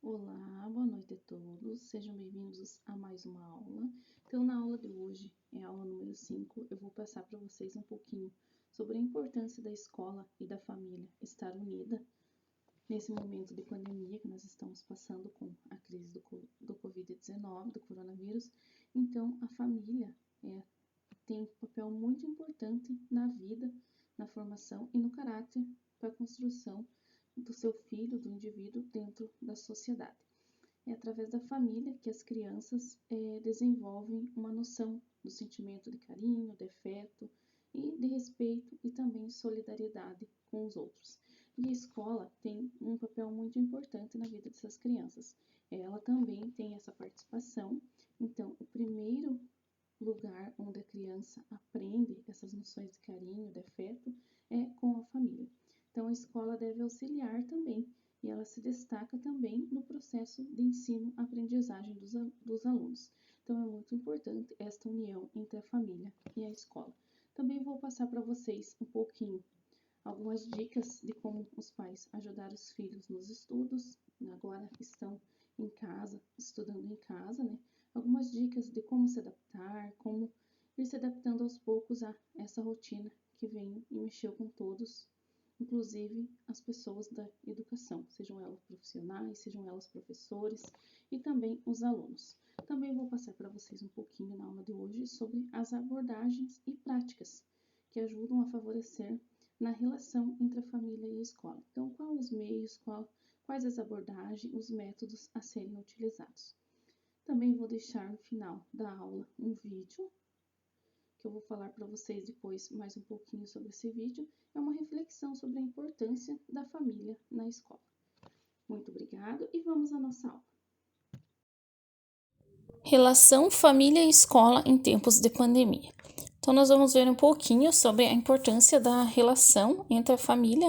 Olá, boa noite a todos, sejam bem-vindos a mais uma aula. Então, na aula de hoje, é a aula número 5, eu vou passar para vocês um pouquinho sobre a importância da escola e da família estar unida nesse momento de pandemia que nós estamos passando com a crise do Covid-19, do coronavírus. Então, a família tem um papel muito importante na vida, na formação e no caráter para a construção do seu filho, do indivíduo dentro da sociedade. É através da família que as crianças desenvolvem uma noção do sentimento de carinho, de afeto e de respeito e também solidariedade com os outros. E a escola tem um papel muito importante na vida dessas crianças. Ela também tem essa participação. Então, o primeiro lugar onde a criança aprende essas noções de carinho, de afeto, é com a família. Então, a escola deve auxiliar também e ela se destaca também no processo de ensino-aprendizagem dos alunos. Então, é muito importante esta união entre a família e a escola. Também vou passar para vocês um pouquinho algumas dicas de como os pais ajudar os filhos nos estudos, agora estão em casa, estudando em casa, né? Algumas dicas de como se adaptar, como ir se adaptando aos poucos a essa rotina que vem e mexeu com todos, inclusive as pessoas da educação, sejam elas profissionais, sejam elas professores e também os alunos. Também vou passar para vocês um pouquinho na aula de hoje sobre as abordagens e práticas que ajudam a favorecer na relação entre a família e a escola. Então, quais os meios, quais as abordagens, os métodos a serem utilizados. Também vou deixar no final da aula um vídeo, que eu vou falar para vocês depois mais um pouquinho sobre esse vídeo. É uma reflexão sobre a importância da família na escola. Muito obrigado e vamos à nossa aula. Relação família e escola em tempos de pandemia. Então, nós vamos ver um pouquinho sobre a importância da relação entre a família,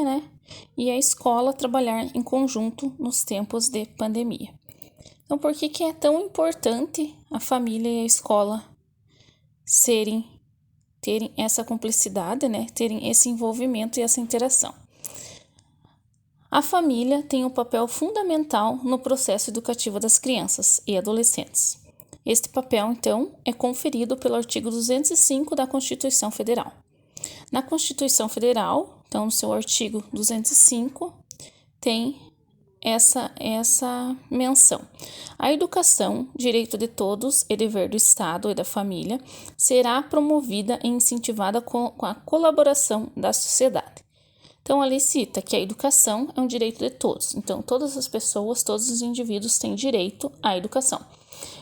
e a escola trabalhar em conjunto nos tempos de pandemia. Então, por que é tão importante a família e a escola terem essa cumplicidade, terem esse envolvimento e essa interação? A família tem um papel fundamental no processo educativo das crianças e adolescentes. Este papel, então, é conferido pelo artigo 205 da Constituição Federal. Na Constituição Federal, então, no seu artigo 205, tem essa menção. A educação, direito de todos e dever do Estado e da família, será promovida e incentivada com a colaboração da sociedade. Então, ali cita que a educação é um direito de todos. Então, todas as pessoas, todos os indivíduos têm direito à educação.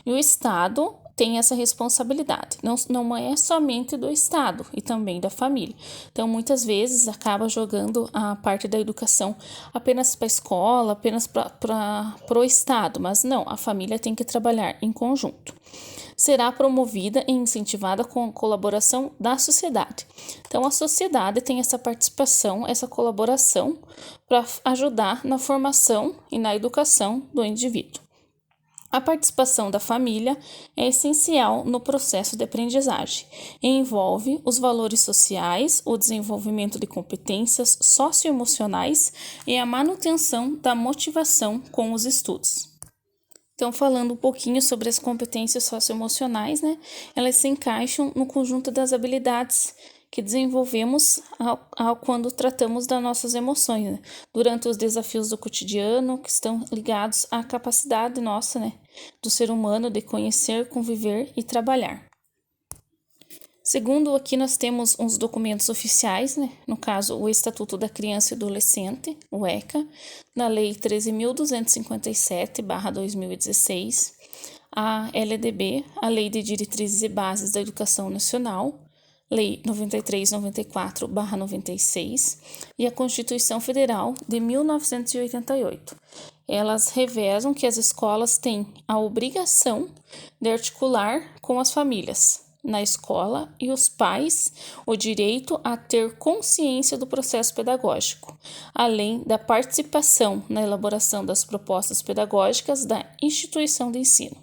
E o Estado tem essa responsabilidade. Não é somente do Estado e também da família. Então, muitas vezes, acaba jogando a parte da educação apenas para a escola, apenas para o Estado. Mas não, a família tem que trabalhar em conjunto. Será promovida e incentivada com a colaboração da sociedade. Então, a sociedade tem essa participação, essa colaboração para ajudar na formação e na educação do indivíduo. A participação da família é essencial no processo de aprendizagem e envolve os valores sociais, o desenvolvimento de competências socioemocionais e a manutenção da motivação com os estudos. Então, falando um pouquinho sobre as competências socioemocionais, elas se encaixam no conjunto das habilidades que desenvolvemos quando tratamos das nossas emoções, durante os desafios do cotidiano, que estão ligados à capacidade nossa, do ser humano de conhecer, conviver e trabalhar. Segundo, aqui nós temos uns documentos oficiais, no caso, o Estatuto da Criança e Adolescente, o ECA, na Lei 13.257/2016, a LDB, a Lei de Diretrizes e Bases da Educação Nacional, Lei 9394/96 e a Constituição Federal de 1988. Elas revezam que as escolas têm a obrigação de articular com as famílias na escola e os pais o direito a ter consciência do processo pedagógico, além da participação na elaboração das propostas pedagógicas da instituição de ensino.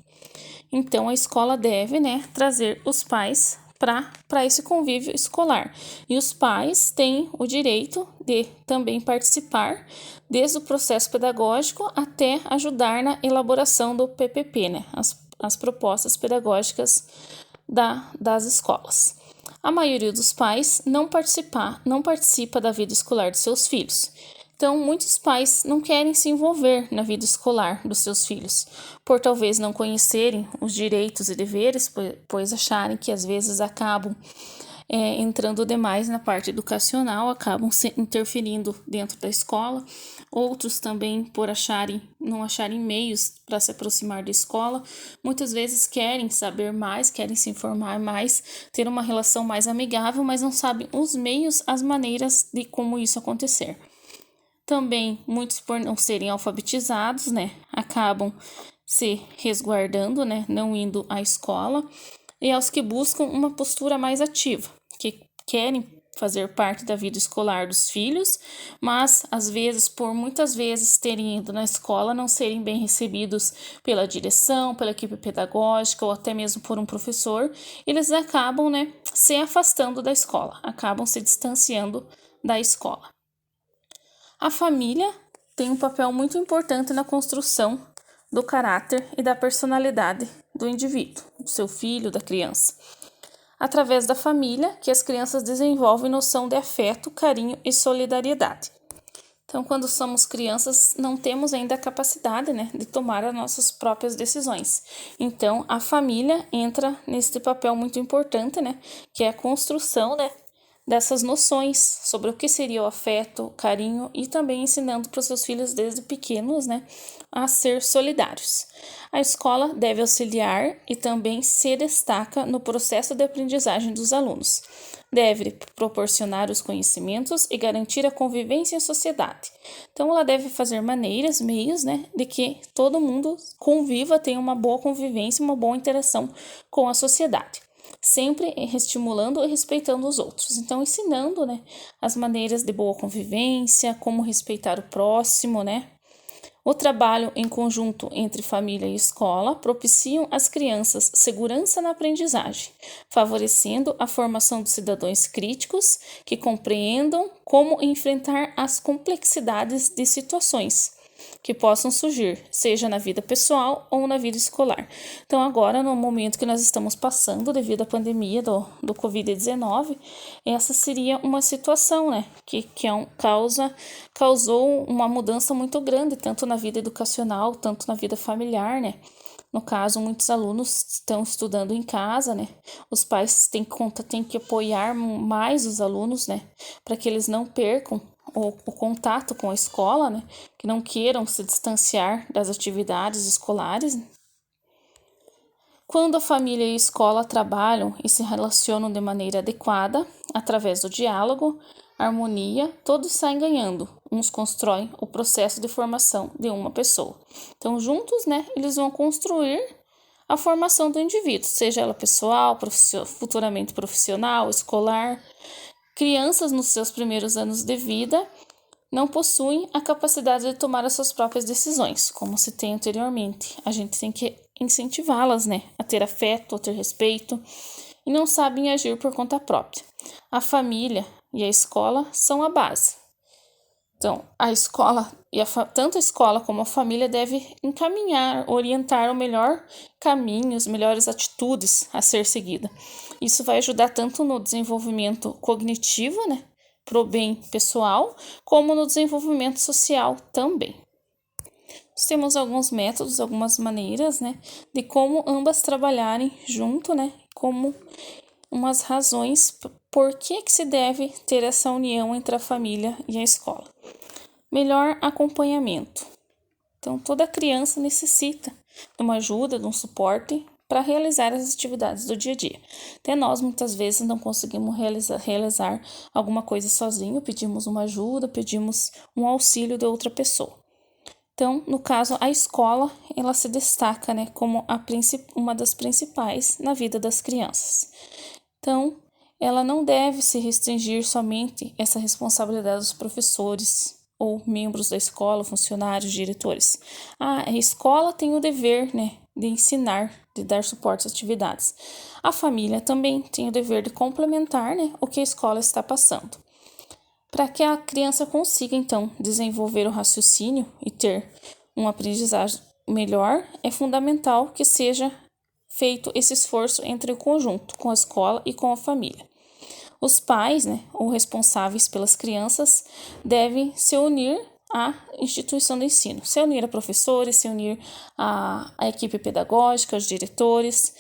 Então, a escola deve, trazer os pais para esse convívio escolar. E os pais têm o direito de também participar desde o processo pedagógico até ajudar na elaboração do PPP, né? As propostas pedagógicas das escolas. A maioria dos pais não participa da vida escolar de seus filhos. Então, muitos pais não querem se envolver na vida escolar dos seus filhos, por talvez não conhecerem os direitos e deveres, pois acharem que às vezes acabam entrando demais na parte educacional, acabam interferindo dentro da escola. Outros também, por não acharem meios para se aproximar da escola, muitas vezes querem saber mais, querem se informar mais, ter uma relação mais amigável, mas não sabem os meios, as maneiras de como isso acontecer. Também, muitos por não serem alfabetizados, né, acabam se resguardando, né, não indo à escola, e aos que buscam uma postura mais ativa, que querem fazer parte da vida escolar dos filhos, mas às vezes, por muitas vezes terem ido na escola, não serem bem recebidos pela direção, pela equipe pedagógica ou até mesmo por um professor, eles acabam, né, se afastando da escola, acabam se distanciando da escola. A família tem um papel muito importante na construção do caráter e da personalidade do indivíduo, do seu filho, da criança. Através da família que as crianças desenvolvem noção de afeto, carinho e solidariedade. Então, quando somos crianças, não temos ainda a capacidade, né, de tomar as nossas próprias decisões. Então, a família entra nesse papel muito importante, né, que é a construção, né, dessas noções sobre o que seria o afeto, o carinho e também ensinando para os seus filhos desde pequenos, né, a ser solidários. A escola deve auxiliar e também se destaca no processo de aprendizagem dos alunos. Deve proporcionar os conhecimentos e garantir a convivência em sociedade. Então, ela deve fazer meios, né, de que todo mundo conviva, tenha uma boa convivência, uma boa interação com a sociedade, sempre estimulando e respeitando os outros. Então, ensinando, né, as maneiras de boa convivência, como respeitar o próximo, né. O trabalho em conjunto entre família e escola propiciam às crianças segurança na aprendizagem, favorecendo a formação de cidadãos críticos que compreendam como enfrentar as complexidades de situações que possam surgir, seja na vida pessoal ou na vida escolar. Então, agora, no momento que nós estamos passando devido à pandemia do Covid-19, essa seria uma situação, né, que causou uma mudança muito grande, tanto na vida educacional, tanto na vida familiar, né. No caso, muitos alunos estão estudando em casa, né? Os pais têm que apoiar mais os alunos, né, para que eles não percam o contato com a escola, né, que não queiram se distanciar das atividades escolares. Quando a família e a escola trabalham e se relacionam de maneira adequada, através do diálogo, harmonia, todos saem ganhando. Uns constroem o processo de formação de uma pessoa. Então, juntos, né, eles vão construir a formação do indivíduo, seja ela pessoal, futuramente profissional, escolar. Crianças nos seus primeiros anos de vida não possuem a capacidade de tomar as suas próprias decisões, como se tem anteriormente. A gente tem que incentivá-las, né, a ter afeto, a ter respeito, e não sabem agir por conta própria. A família e a escola são a base. Então, a escola tanto a escola como a família devem encaminhar, orientar o melhor caminho, as melhores atitudes a ser seguida. Isso vai ajudar tanto no desenvolvimento cognitivo, né, para o bem pessoal, como no desenvolvimento social também. Nós temos alguns métodos, algumas maneiras, né, de como ambas trabalharem junto, né, como umas razões por que se deve ter essa união entre a família e a escola. Melhor acompanhamento. Então, toda criança necessita de uma ajuda, de um suporte para realizar as atividades do dia a dia. Até nós, muitas vezes, não conseguimos realizar alguma coisa sozinho, pedimos uma ajuda, pedimos um auxílio de outra pessoa. Então, no caso, a escola, ela se destaca, né, como uma das principais na vida das crianças. Então, ela não deve se restringir somente essa responsabilidade dos professores ou membros da escola, funcionários, diretores. A escola tem o dever, né, de ensinar de dar suporte às atividades. A família também tem o dever de complementar, né, o que a escola está passando. Para que a criança consiga, então, desenvolver o raciocínio e ter uma aprendizagem melhor, é fundamental que seja feito esse esforço entre o conjunto, com a escola e com a família. Os pais, né, ou responsáveis pelas crianças, devem se unir à instituição de ensino, se unir a professores, se unir à equipe pedagógica, aos diretores,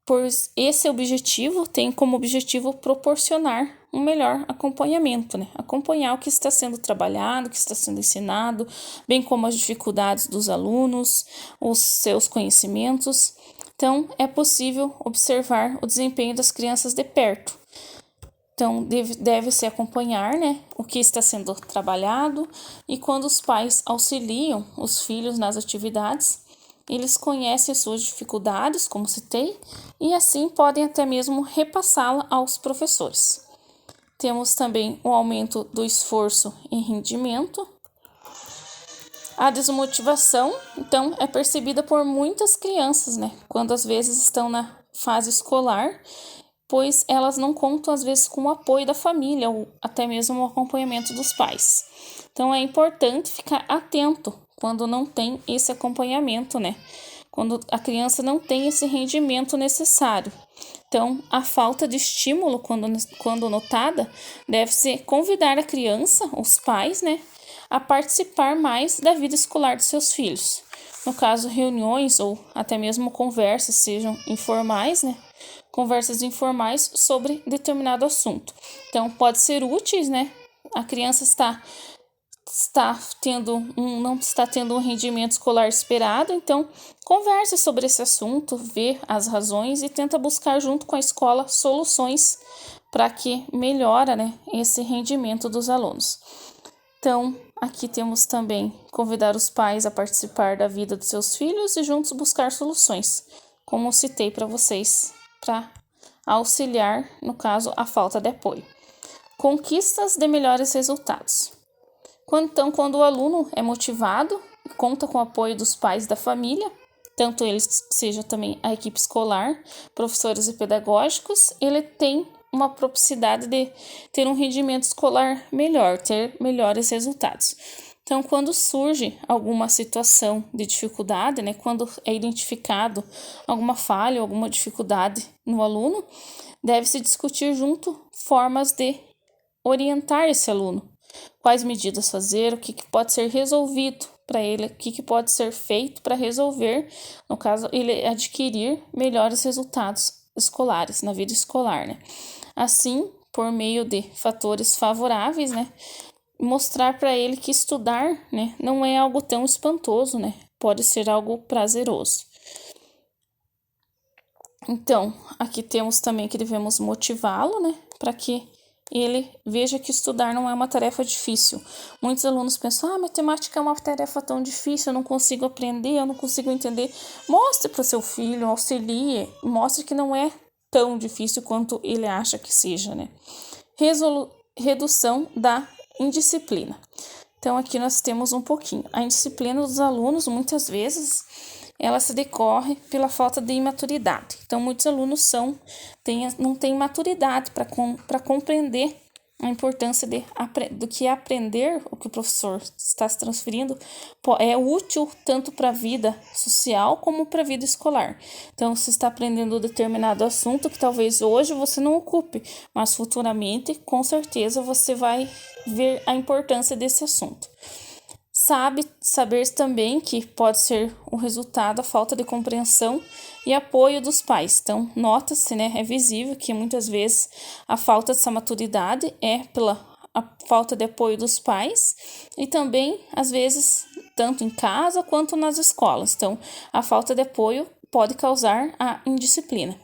pois esse objetivo tem como objetivo proporcionar um melhor acompanhamento, né? Acompanhar o que está sendo trabalhado, o que está sendo ensinado, bem como as dificuldades dos alunos, os seus conhecimentos. Então, é possível observar o desempenho das crianças de perto. Então, deve-se acompanhar, né, o que está sendo trabalhado, e quando os pais auxiliam os filhos nas atividades, eles conhecem as suas dificuldades, como citei, e assim podem até mesmo repassá-la aos professores. Temos também o aumento do esforço em rendimento. A desmotivação, então, é percebida por muitas crianças, né, quando às vezes estão na fase escolar, pois elas não contam às vezes com o apoio da família ou até mesmo o acompanhamento dos pais. Então é importante ficar atento quando não tem esse acompanhamento, né? Quando a criança não tem esse rendimento necessário. Então, a falta de estímulo, quando notada, deve-se convidar a criança, os pais, né, a participar mais da vida escolar de seus filhos. No caso, reuniões ou até mesmo conversas, sejam informais, né? Conversas informais sobre determinado assunto. Então, pode ser úteis, né? A criança não está tendo um rendimento escolar esperado, então converse sobre esse assunto, vê as razões e tenta buscar junto com a escola soluções para que melhore, né, esse rendimento dos alunos. Então, aqui temos também convidar os pais a participar da vida dos seus filhos e juntos buscar soluções, como citei para vocês, para auxiliar, no caso, a falta de apoio. Conquistas de melhores resultados. Quando o aluno é motivado e conta com o apoio dos pais e da família, tanto eles seja também a equipe escolar, professores e pedagógicos, ele tem uma propicidade de ter um rendimento escolar melhor, ter melhores resultados. Então, quando surge alguma situação de dificuldade, né, quando é identificado alguma falha, alguma dificuldade no aluno, deve-se discutir junto formas de orientar esse aluno. Quais medidas fazer, o que pode ser resolvido para ele, o que pode ser feito para resolver, no caso, ele adquirir melhores resultados escolares, na vida escolar, né? Assim, por meio de fatores favoráveis, né, mostrar para ele que estudar, né, não é algo tão espantoso, né, pode ser algo prazeroso. Então, aqui temos também que devemos motivá-lo, né, para que ele veja que estudar não é uma tarefa difícil. Muitos alunos pensam, matemática é uma tarefa tão difícil, eu não consigo aprender, eu não consigo entender. Mostre para o seu filho, auxilie, mostre que não é tão difícil quanto ele acha que seja, né? Redução da indisciplina. Então, aqui nós temos um pouquinho. A indisciplina dos alunos, muitas vezes, ela se decorre pela falta de imaturidade. Então, muitos alunos não têm maturidade para compreender a importância do que aprender, o que o professor está se transferindo, é útil tanto para a vida social como para a vida escolar. Então, você está aprendendo um determinado assunto que talvez hoje você não ocupe, mas futuramente, com certeza, você vai ver a importância desse assunto. Saber também que pode ser o resultado da falta de compreensão e apoio dos pais. Então, nota-se, né, é visível que muitas vezes a falta dessa maturidade é pela a falta de apoio dos pais e também, às vezes, tanto em casa quanto nas escolas. Então, a falta de apoio pode causar a indisciplina.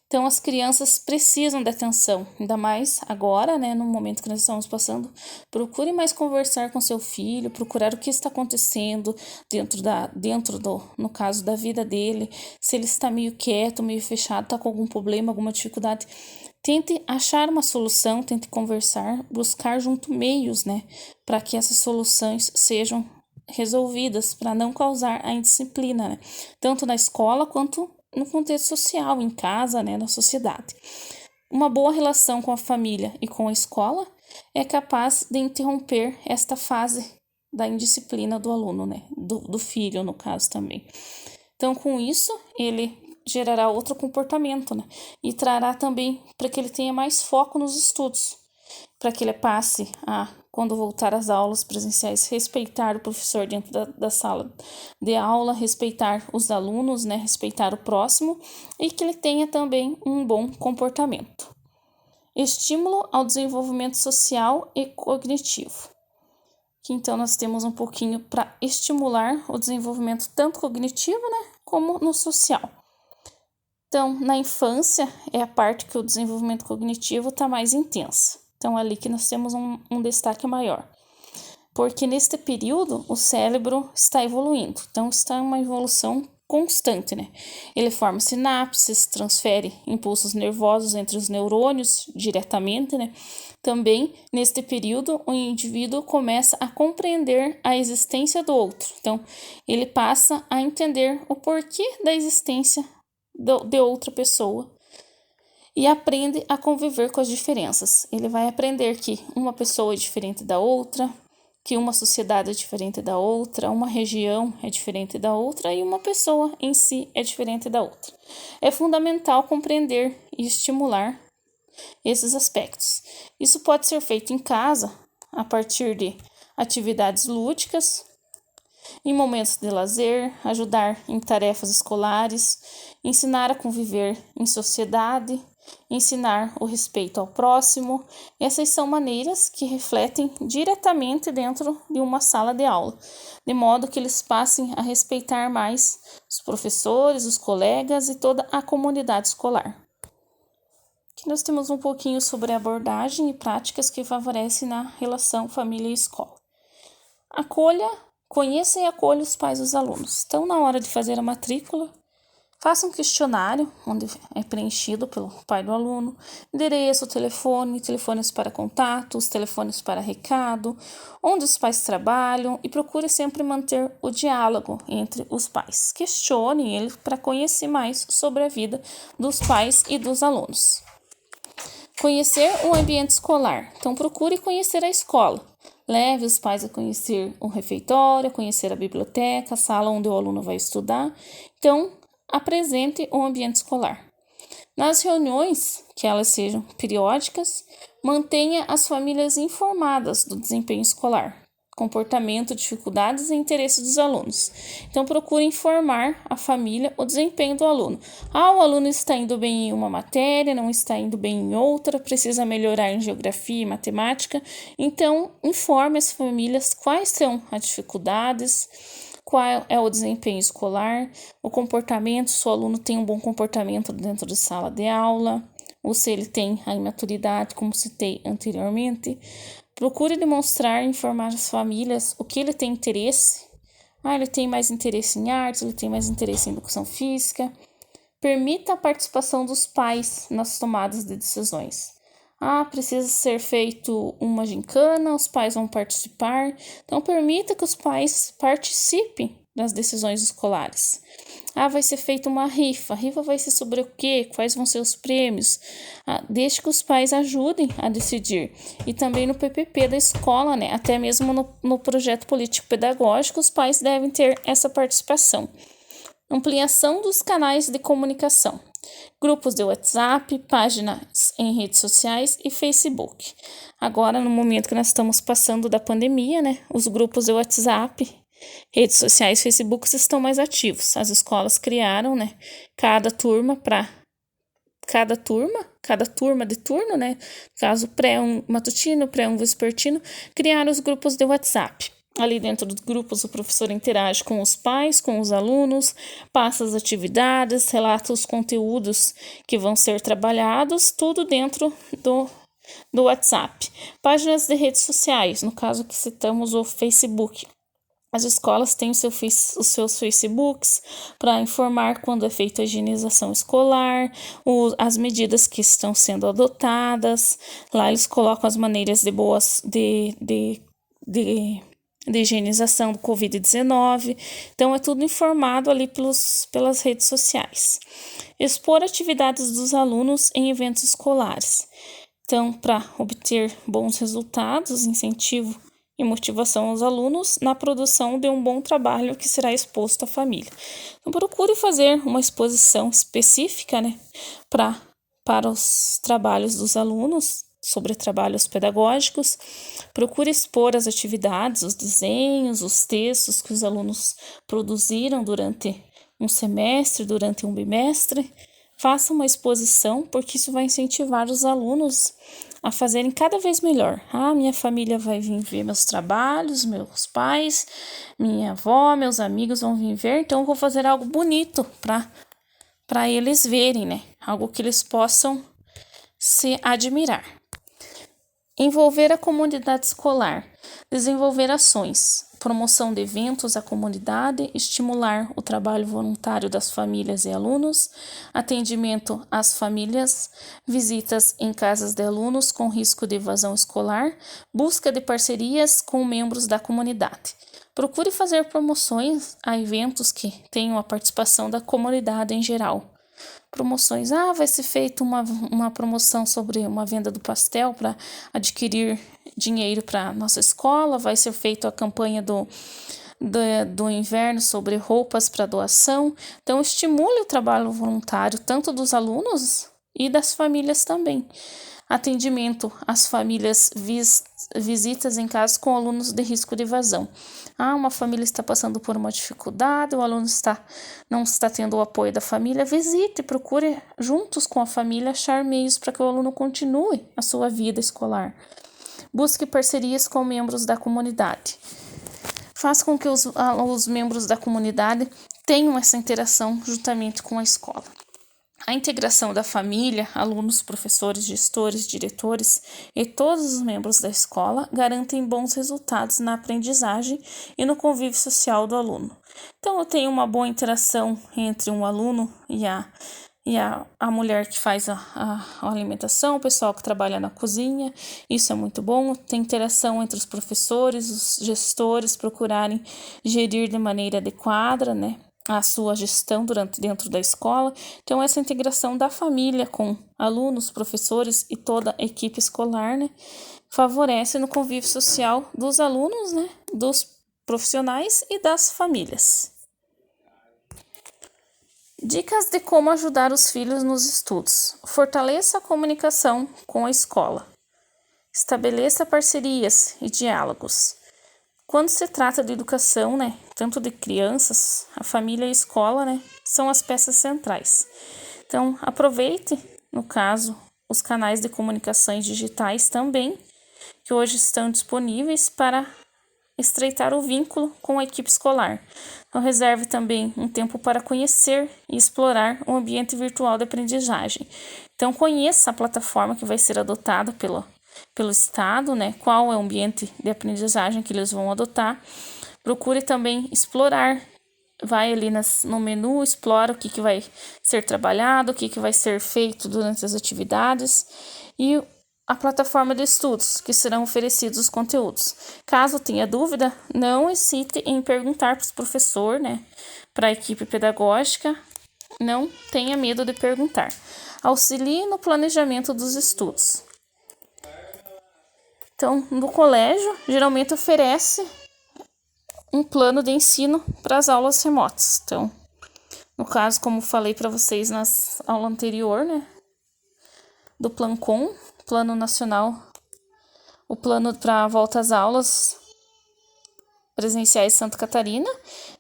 Então, as crianças precisam de atenção, ainda mais agora, né, no momento que nós estamos passando. Procure mais conversar com seu filho, procurar o que está acontecendo no caso da vida dele, se ele está meio quieto, meio fechado, está com algum problema, alguma dificuldade. Tente achar uma solução, tente conversar, buscar junto meios, né, para que essas soluções sejam resolvidas, para não causar a indisciplina, né, tanto na escola quanto no contexto social, em casa, né, na sociedade. Uma boa relação com a família e com a escola é capaz de interromper esta fase da indisciplina do aluno, né, do filho, no caso também. Então, com isso, ele gerará outro comportamento, né, e trará também para que ele tenha mais foco nos estudos, para que ele passe a, quando voltar às aulas presenciais, respeitar o professor dentro da sala de aula, respeitar os alunos, né, respeitar o próximo, e que ele tenha também um bom comportamento. Estímulo ao desenvolvimento social e cognitivo. Que então nós temos um pouquinho para estimular o desenvolvimento tanto cognitivo, né, como no social. Então, na infância é a parte que o desenvolvimento cognitivo está mais intenso. Então, é ali que nós temos um destaque maior. Porque neste período o cérebro está evoluindo. Então, está em uma evolução constante, né? Ele forma sinapses, transfere impulsos nervosos entre os neurônios diretamente, né? Também, neste período, o indivíduo começa a compreender a existência do outro. Então, ele passa a entender o porquê da existência de outra pessoa e aprende a conviver com as diferenças. Ele vai aprender que uma pessoa é diferente da outra, que uma sociedade é diferente da outra, uma região é diferente da outra e uma pessoa em si é diferente da outra. É fundamental compreender e estimular esses aspectos. Isso pode ser feito em casa, a partir de atividades lúdicas, em momentos de lazer, ajudar em tarefas escolares, ensinar a conviver em sociedade, ensinar o respeito ao próximo. Essas são maneiras que refletem diretamente dentro de uma sala de aula, de modo que eles passem a respeitar mais os professores, os colegas e toda a comunidade escolar. Aqui nós temos um pouquinho sobre a abordagem e práticas que favorecem na relação família e escola. Conheça e acolha os pais dos alunos. Então, na hora de fazer a matrícula, faça um questionário, onde é preenchido pelo pai do aluno, endereço, telefones para contatos, telefones para recado, onde os pais trabalham e procure sempre manter o diálogo entre os pais. Questione eles para conhecer mais sobre a vida dos pais e dos alunos. Conhecer o ambiente escolar. Então, procure conhecer a escola. Leve os pais a conhecer o refeitório, a conhecer a biblioteca, a sala onde o aluno vai estudar. Então, apresente o ambiente escolar. Nas reuniões, que elas sejam periódicas, mantenha as famílias informadas do desempenho escolar, comportamento, dificuldades e interesses dos alunos. Então, procure informar a família o desempenho do aluno. O aluno está indo bem em uma matéria, não está indo bem em outra, precisa melhorar em geografia e matemática. Então, informe as famílias quais são as dificuldades, qual é o desempenho escolar, o comportamento, se o aluno tem um bom comportamento dentro de sala de aula, ou se ele tem a imaturidade, como citei anteriormente. Procure demonstrar e informar as famílias o que ele tem interesse. Ele tem mais interesse em artes, ele tem mais interesse em educação física. Permita a participação dos pais nas tomadas de decisões. Precisa ser feito uma gincana, os pais vão participar. Então, permita que os pais participem das decisões escolares. Vai ser feita uma rifa. A rifa vai ser sobre o quê? Quais vão ser os prêmios? Deixe que os pais ajudem a decidir. E também no PPP da escola, né? Até mesmo no projeto político-pedagógico, os pais devem ter essa participação. Ampliação dos canais de comunicação. Grupos de WhatsApp, páginas em redes sociais e Facebook. Agora, no momento que nós estamos passando da pandemia, né? Os grupos de WhatsApp, redes sociais, Facebook estão mais ativos. As escolas criaram, né? Cada turma de turno, né? Caso pré-matutino, pré-vespertino, criaram os grupos de WhatsApp. Ali dentro dos grupos, o professor interage com os pais, com os alunos, passa as atividades, relata os conteúdos que vão ser trabalhados, tudo dentro do WhatsApp. Páginas de redes sociais, no caso que citamos o Facebook. As escolas têm os seus Facebooks para informar quando é feita a higienização escolar, as medidas que estão sendo adotadas. Lá eles colocam as maneiras de de higienização do Covid-19. Então, é tudo informado ali pelas redes sociais. Expor atividades dos alunos em eventos escolares. Então, para obter bons resultados, incentivo e motivação aos alunos na produção de um bom trabalho que será exposto à família. Então, procure fazer uma exposição específica, né, para os trabalhos dos alunos, sobre trabalhos pedagógicos. Procure expor as atividades, os desenhos, os textos que os alunos produziram durante um semestre, durante um bimestre. Faça uma exposição, porque isso vai incentivar os alunos a fazerem cada vez melhor. Minha família vai vir ver meus trabalhos, meus pais, minha avó, meus amigos vão vir ver, então eu vou fazer algo bonito para eles verem, né? Algo que eles possam se admirar. Envolver a comunidade escolar, desenvolver ações, promoção de eventos à comunidade, estimular o trabalho voluntário das famílias e alunos, atendimento às famílias, visitas em casas de alunos com risco de evasão escolar, busca de parcerias com membros da comunidade. Procure fazer promoções a eventos que tenham a participação da comunidade em geral. Promoções, vai ser feita uma promoção sobre uma venda do pastel para adquirir dinheiro para nossa escola, vai ser feita a campanha do inverno sobre roupas para doação. Então, estimule o trabalho voluntário tanto dos alunos e das famílias também. Atendimento às famílias, visitas em casos com alunos de risco de evasão. Uma família está passando por uma dificuldade, o aluno não está tendo o apoio da família, visite, procure juntos com a família achar meios para que o aluno continue a sua vida escolar. Busque parcerias com membros da comunidade. Faça com que os membros da comunidade tenham essa interação juntamente com a escola. A integração da família, alunos, professores, gestores, diretores e todos os membros da escola garantem bons resultados na aprendizagem e no convívio social do aluno. Então, eu tenho uma boa interação entre um aluno e a mulher que faz a alimentação, o pessoal que trabalha na cozinha, isso é muito bom. Tem interação entre os professores, os gestores, procurarem gerir de maneira adequada, né, a sua gestão dentro da escola. Então, essa integração da família com alunos, professores e toda a equipe escolar, né, favorece no convívio social dos alunos, né, dos profissionais e das famílias. Dicas de como ajudar os filhos nos estudos. Fortaleça a comunicação com a escola. Estabeleça parcerias e diálogos. Quando se trata de educação, né, tanto de crianças, a família e a escola, né, são as peças centrais. Então, aproveite, no caso, os canais de comunicações digitais também, que hoje estão disponíveis para estreitar o vínculo com a equipe escolar. Então, reserve também um tempo para conhecer e explorar o ambiente virtual de aprendizagem. Então, conheça a plataforma que vai ser adotada pelo Estado, né? Qual é o ambiente de aprendizagem que eles vão adotar. Procure também explorar. Vai ali no menu, explora o que vai ser trabalhado, o que vai ser feito durante as atividades e a plataforma de estudos que serão oferecidos os conteúdos. Caso tenha dúvida, não hesite em perguntar para o professor, né? Para a equipe pedagógica, não tenha medo de perguntar. Auxilie no planejamento dos estudos. Então, no colégio, geralmente oferece um plano de ensino para as aulas remotas. Então, no caso, como falei para vocês na aula anterior, né, do Plancom, Plano Nacional, o plano para a volta às aulas presenciais em Santa Catarina.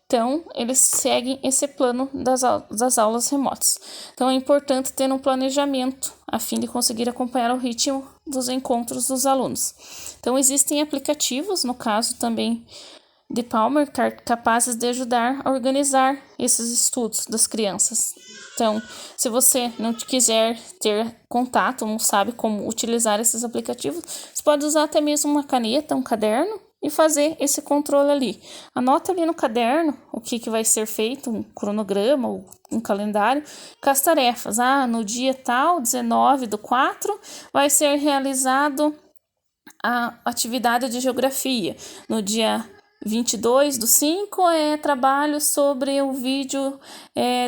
Então, eles seguem esse plano das aulas remotas. Então, é importante ter um planejamento a fim de conseguir acompanhar o ritmo dos encontros dos alunos. Então, existem aplicativos, no caso também de Palmer, capazes de ajudar a organizar esses estudos das crianças. Então, se você não quiser ter contato, não sabe como utilizar esses aplicativos, você pode usar até mesmo uma caneta, um caderno, e fazer esse controle ali. Anota ali no caderno o que vai ser feito, um cronograma ou um calendário, com as tarefas. No dia tal, 19/4, vai ser realizado a atividade de geografia. No dia 22/5 é trabalho sobre o vídeo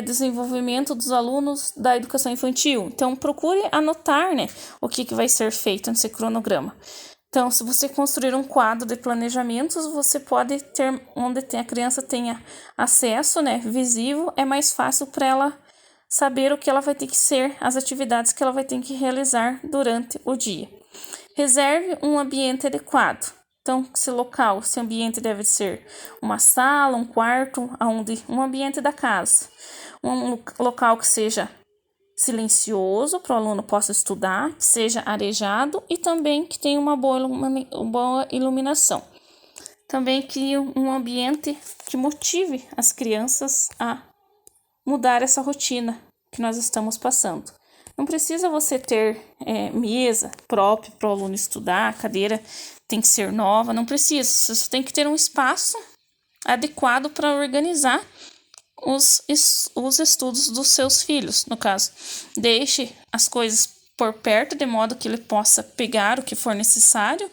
desenvolvimento dos alunos da educação infantil. Então, procure anotar, né, o que vai ser feito nesse cronograma. Então, se você construir um quadro de planejamentos, você pode ter, onde a criança tenha acesso, né, visível, é mais fácil para ela saber o que ela vai ter que ser, as atividades que ela vai ter que realizar durante o dia. Reserve um ambiente adequado. Então, esse ambiente deve ser uma sala, um quarto, um ambiente da casa. Um local que seja silencioso para o aluno possa estudar, que seja arejado e também que tenha uma boa iluminação. Também que um ambiente que motive as crianças a mudar essa rotina que nós estamos passando. Não precisa você ter mesa própria para o aluno estudar, a cadeira tem que ser nova, não precisa. Você tem que ter um espaço adequado para organizar os estudos dos seus filhos. No caso, deixe as coisas por perto, de modo que ele possa pegar o que for necessário.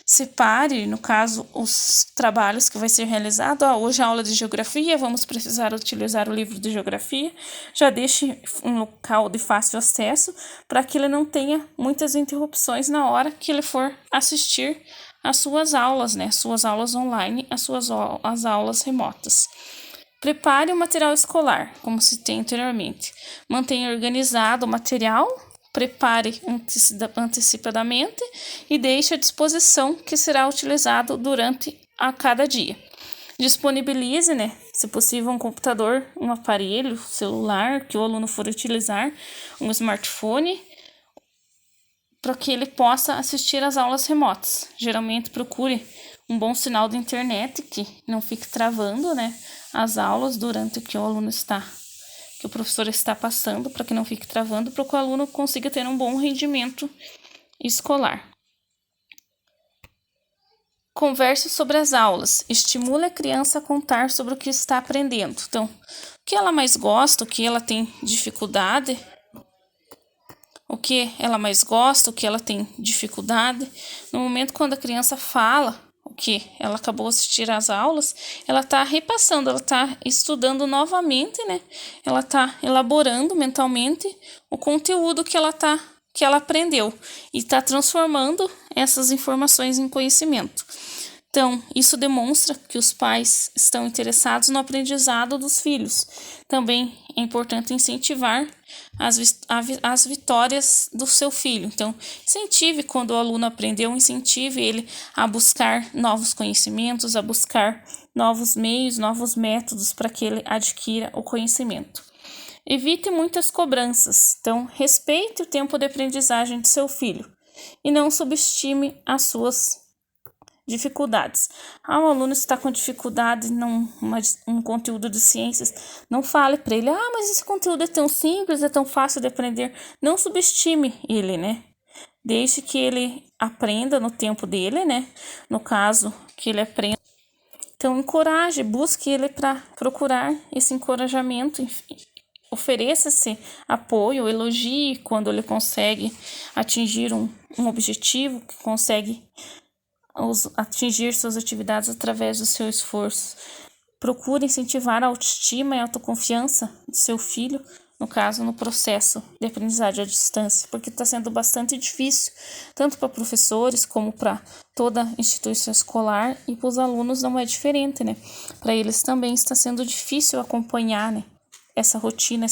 Separe, no caso, os trabalhos que vai ser realizado. Hoje a aula de geografia, vamos precisar utilizar o livro de geografia. Já deixe um local de fácil acesso para que ele não tenha muitas interrupções na hora que ele for assistir às suas aulas, né? Suas aulas online, as aulas remotas. Prepare o material escolar, como citei anteriormente. Mantenha organizado o material. Prepare antecipadamente e deixe à disposição que será utilizado durante a cada dia. Disponibilize, né, se possível, um computador, um aparelho celular que o aluno for utilizar, um smartphone, para que ele possa assistir às aulas remotas. Geralmente procure um bom sinal de internet que não fique travando, né, as aulas durante o que o aluno que o professor está passando, para que não fique travando, para que o aluno consiga ter um bom rendimento escolar. Converse sobre as aulas. Estimule a criança a contar sobre o que está aprendendo. Então, o que ela mais gosta, o que ela tem dificuldade, o que ela mais gosta, o que ela tem dificuldade. No momento quando a criança fala o que ela acabou de assistir às aulas, ela está repassando, ela está estudando novamente, né? Ela está elaborando mentalmente o conteúdo que ela aprendeu e está transformando essas informações em conhecimento. Então, isso demonstra que os pais estão interessados no aprendizado dos filhos. Também é importante incentivar as vitórias do seu filho. Então, incentive quando o aluno aprendeu, incentive ele a buscar novos conhecimentos, a buscar novos meios, novos métodos para que ele adquira o conhecimento. Evite muitas cobranças. Então, respeite o tempo de aprendizagem de seu filho e não subestime as suas dificuldades. O aluno está com dificuldade um conteúdo de ciências, não fale para ele, mas esse conteúdo é tão simples, é tão fácil de aprender. Não subestime ele, né? Deixe que ele aprenda no tempo dele, né? No caso, que ele aprenda. Então, encoraje, busque ele para procurar esse encorajamento, enfim. Ofereça esse apoio, elogie quando ele consegue atingir um objetivo, que consegue atingir suas atividades através do seu esforço. Procure incentivar a autoestima e a autoconfiança do seu filho, no caso, no processo de aprendizagem à distância, porque está sendo bastante difícil, tanto para professores como para toda a instituição escolar, e para os alunos não é diferente, né? Para eles também está sendo difícil acompanhar, né, essa rotina,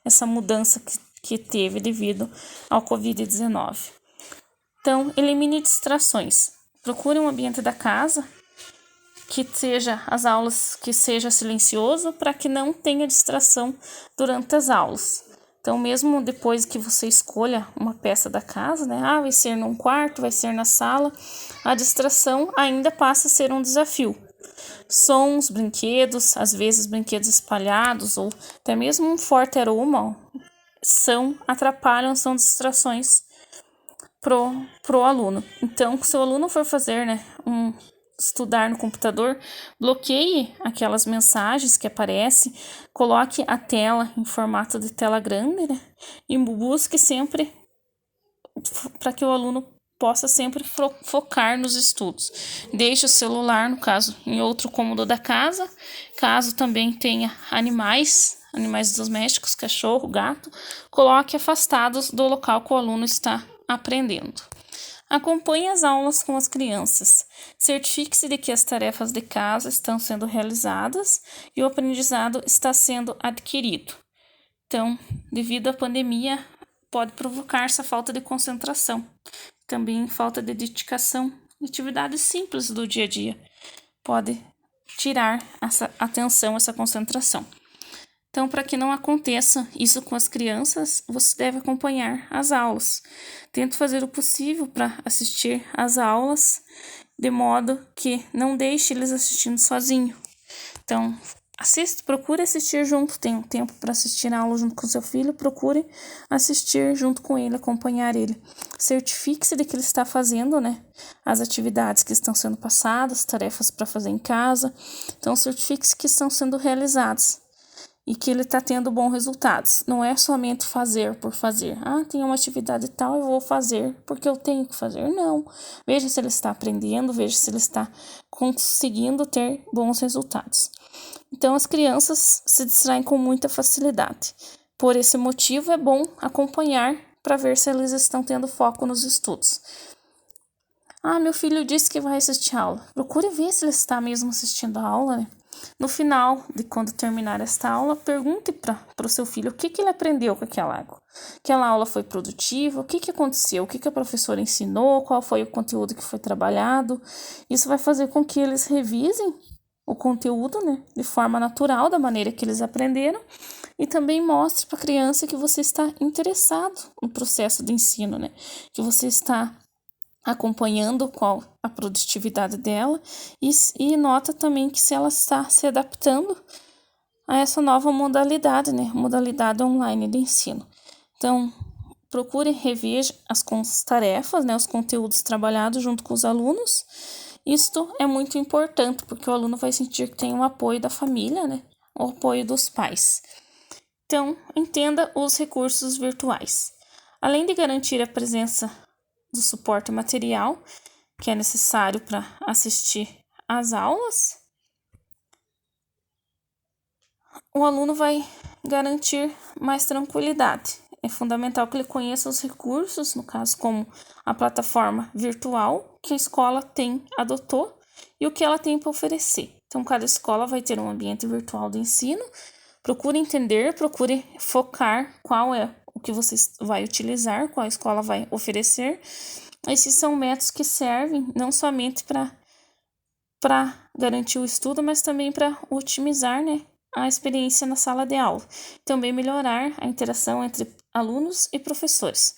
essa mudança que teve devido ao Covid-19. Então, elimine distrações. Procure um ambiente da casa que seja as aulas, que seja silencioso, para que não tenha distração durante as aulas. Então, mesmo depois que você escolha uma peça da casa, né? Vai ser num quarto, vai ser na sala, a distração ainda passa a ser um desafio. Sons, brinquedos, às vezes brinquedos espalhados ou até mesmo um forte aroma são distrações pro aluno. Então, se o aluno for fazer, né, estudar no computador, bloqueie aquelas mensagens que aparecem, coloque a tela em formato de tela grande, né, e busque sempre para que o aluno possa sempre focar nos estudos. Deixe o celular, no caso, em outro cômodo da casa. Caso também tenha animais domésticos, cachorro, gato, coloque afastados do local que o aluno está aprendendo. Acompanhe as aulas com as crianças. Certifique-se de que as tarefas de casa estão sendo realizadas e o aprendizado está sendo adquirido. Então, devido à pandemia, pode provocar essa falta de concentração. Também falta de dedicação em atividades simples do dia a dia. Pode tirar essa atenção, essa concentração. Então, para que não aconteça isso com as crianças, você deve acompanhar as aulas. Tente fazer o possível para assistir às aulas, de modo que não deixe eles assistindo sozinho. Então, procure assistir junto, tem um tempo para assistir a aula junto com seu filho, procure assistir junto com ele, acompanhar ele. Certifique-se de que ele está fazendo, as atividades que estão sendo passadas, tarefas para fazer em casa. Então, certifique-se que estão sendo realizadas e que ele está tendo bons resultados. Não é somente fazer por fazer. Tem uma atividade tal, eu vou fazer porque eu tenho que fazer. Não. Veja se ele está aprendendo, veja se ele está conseguindo ter bons resultados. Então, as crianças se distraem com muita facilidade. Por esse motivo, é bom acompanhar para ver se eles estão tendo foco nos estudos. Meu filho disse que vai assistir a aula. Procure ver se ele está mesmo assistindo a aula, No final, de quando terminar esta aula, pergunte para o seu filho o que ele aprendeu com aquela aula. Aquela aula foi produtiva? O que aconteceu? O que a professora ensinou? Qual foi o conteúdo que foi trabalhado? Isso vai fazer com que eles revisem o conteúdo, de forma natural, da maneira que eles aprenderam, e também mostre para a criança que você está interessado no processo de ensino, que você está acompanhando qual a produtividade dela e nota também que se ela está se adaptando a essa nova modalidade, modalidade online de ensino. Então, procure rever as tarefas, os conteúdos trabalhados junto com os alunos. Isto é muito importante, porque o aluno vai sentir que tem o apoio da família, o apoio dos pais. Então, entenda os recursos virtuais. Além de garantir a presença do suporte material, que é necessário para assistir às aulas, o aluno vai garantir mais tranquilidade. É fundamental que ele conheça os recursos, no caso, como a plataforma virtual que a escola adotou e o que ela tem para oferecer. Então, cada escola vai ter um ambiente virtual de ensino. Procure entender, procure focar qual é o que você vai utilizar, qual a escola vai oferecer. Esses são métodos que servem não somente para garantir o estudo, mas também para otimizar, a experiência na sala de aula. Também melhorar a interação entre alunos e professores.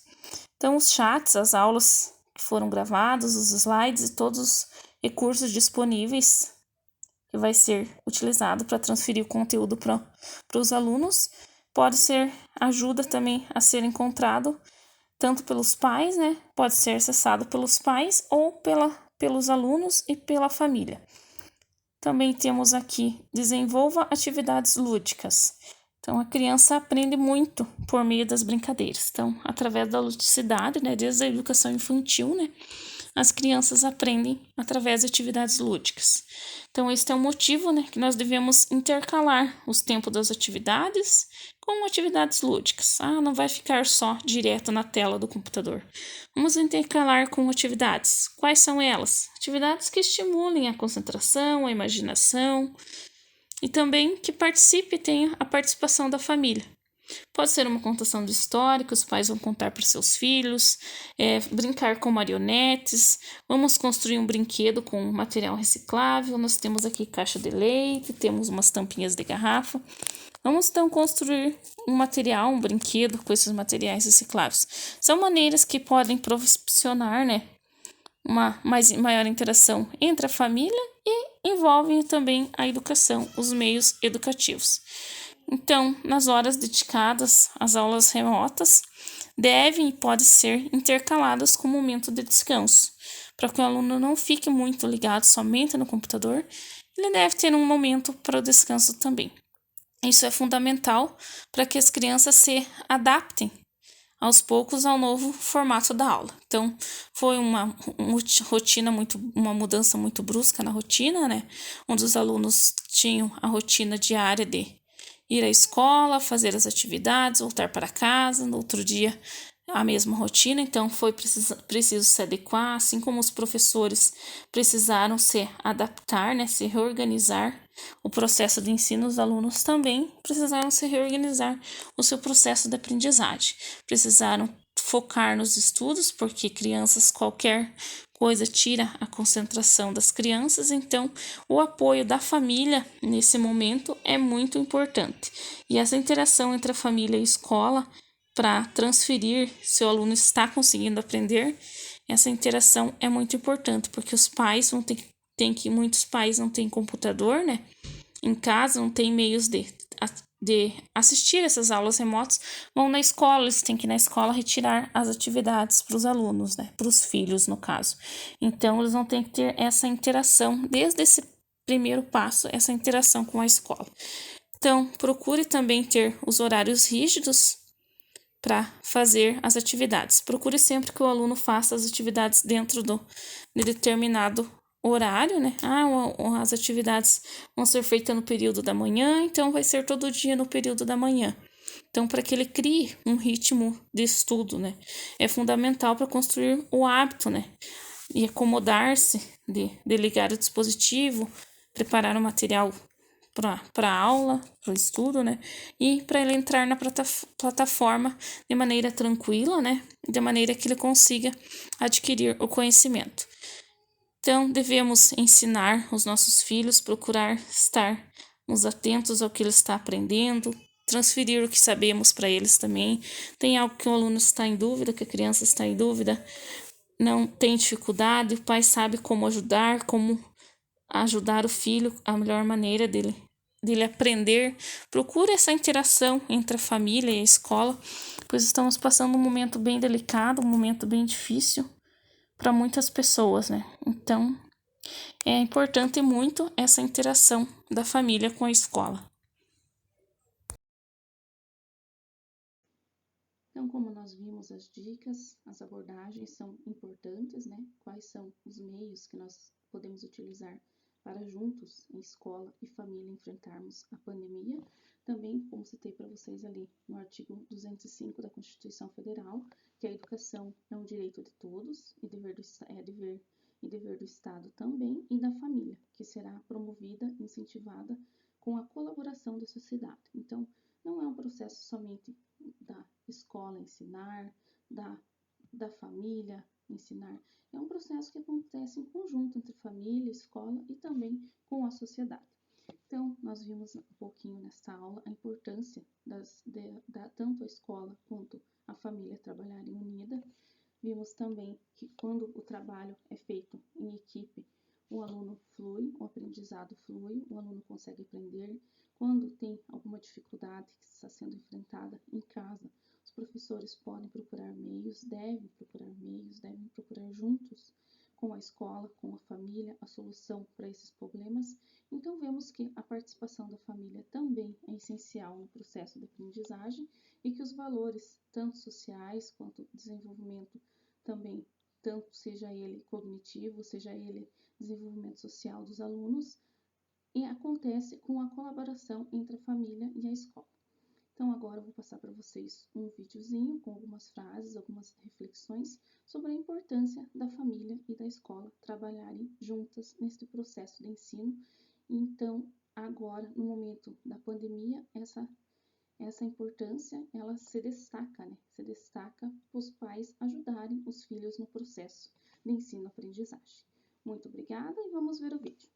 Então, os chats, as aulas que foram gravadas, os slides e todos os recursos disponíveis que vai ser utilizado para transferir o conteúdo para os alunos, pode ser ajuda também a ser encontrado tanto pelos pais, pode ser acessado pelos pais ou pelos alunos e pela família. Também temos aqui, desenvolva atividades lúdicas. Então, a criança aprende muito por meio das brincadeiras. Então, através da ludicidade, desde a educação infantil, as crianças aprendem através de atividades lúdicas. Então, este é o motivo, que nós devemos intercalar os tempos das atividades com atividades lúdicas. Não vai ficar só direto na tela do computador. Vamos intercalar com atividades. Quais são elas? Atividades que estimulem a concentração, a imaginação e também que tenha a participação da família. Pode ser uma contação de história que os pais vão contar para seus filhos, brincar com marionetes, vamos construir um brinquedo com material reciclável, nós temos aqui caixa de leite, temos umas tampinhas de garrafa. Vamos então construir um brinquedo com esses materiais recicláveis. São maneiras que podem proporcionar, uma maior interação entre a família e envolvem também a educação, os meios educativos. Então, nas horas dedicadas às aulas remotas, devem e podem ser intercaladas com momento de descanso. Para que o aluno não fique muito ligado somente no computador, ele deve ter um momento para o descanso também. Isso é fundamental para que as crianças se adaptem aos poucos ao novo formato da aula. Então, foi uma mudança muito brusca na rotina, né? Onde os alunos tinham a rotina diária de ir à escola, fazer as atividades, voltar para casa, no outro dia a mesma rotina, então foi preciso se adequar, assim como os professores precisaram se adaptar, né, se reorganizar o processo de ensino, os alunos também precisaram se reorganizar o seu processo de aprendizagem, precisaram focar nos estudos, porque crianças, qualquer coisa tira a concentração das crianças, então o apoio da família nesse momento é muito importante. E essa interação entre a família e a escola para transferir se o aluno está conseguindo aprender, essa interação é muito importante, porque os pais muitos pais não têm computador, né? Em casa, não tem meios de assistir essas aulas remotas, vão na escola, eles têm que ir na escola retirar as atividades para os alunos, né? Para os filhos, no caso. Então, eles vão ter que ter essa interação, desde esse primeiro passo, essa interação com a escola. Então, procure também ter os horários rígidos para fazer as atividades. Procure sempre que o aluno faça as atividades dentro de determinado horário, né? As atividades vão ser feitas no período da manhã, então vai ser todo dia no período da manhã. Então, para que ele crie um ritmo de estudo, né? É fundamental para construir o hábito, né? E acomodar-se de ligar o dispositivo, preparar o material para a aula, para o estudo, né? E para ele entrar na plataforma de maneira tranquila, né? De maneira que ele consiga adquirir o conhecimento. Então, devemos ensinar os nossos filhos, procurar estarmos atentos ao que ele está aprendendo, transferir o que sabemos para eles também. Tem algo que o aluno está em dúvida, que a criança está em dúvida, não tem dificuldade, o pai sabe como ajudar o filho, a melhor maneira dele aprender. Procure essa interação entre a família e a escola, pois estamos passando um momento bem delicado, um momento bem difícil para muitas pessoas, né? Então, é importante muito essa interação da família com a escola. Então, como nós vimos as dicas, as abordagens são importantes, né? Quais são os meios que nós podemos utilizar para juntos, em escola e família, enfrentarmos a pandemia. Também, como citei para vocês ali no artigo 205 da Constituição Federal, que a educação é um direito de todos e dever do Estado também, e da família, que será promovida e incentivada com a colaboração da sociedade. Então, não é um processo somente da escola ensinar, da família ensinar. É um processo que acontece em conjunto entre família, escola e também com a sociedade. Então, nós vimos um pouquinho nessa aula a importância tanto a escola quanto a família trabalharem unida. Vimos também que quando o trabalho é feito em equipe, o aluno flui, o aprendizado flui, o aluno consegue aprender. Quando tem alguma dificuldade que está sendo enfrentada em casa, os professores podem procurar meios, devem procurar juntos com a escola, com a família, a solução para esses problemas. Então, vemos que a participação da família também é essencial no processo de aprendizagem e que os valores, tanto sociais quanto desenvolvimento também, tanto seja ele cognitivo, seja ele desenvolvimento social dos alunos, e acontece com a colaboração entre a família e a escola. Então, agora eu vou passar para vocês um videozinho com algumas frases, algumas reflexões sobre a importância da família e da escola trabalharem juntas neste processo de ensino. Então, agora, no momento da pandemia, essa importância, ela se destaca, né? Se destaca os pais ajudarem os filhos no processo de ensino-aprendizagem. Muito obrigada e vamos ver o vídeo.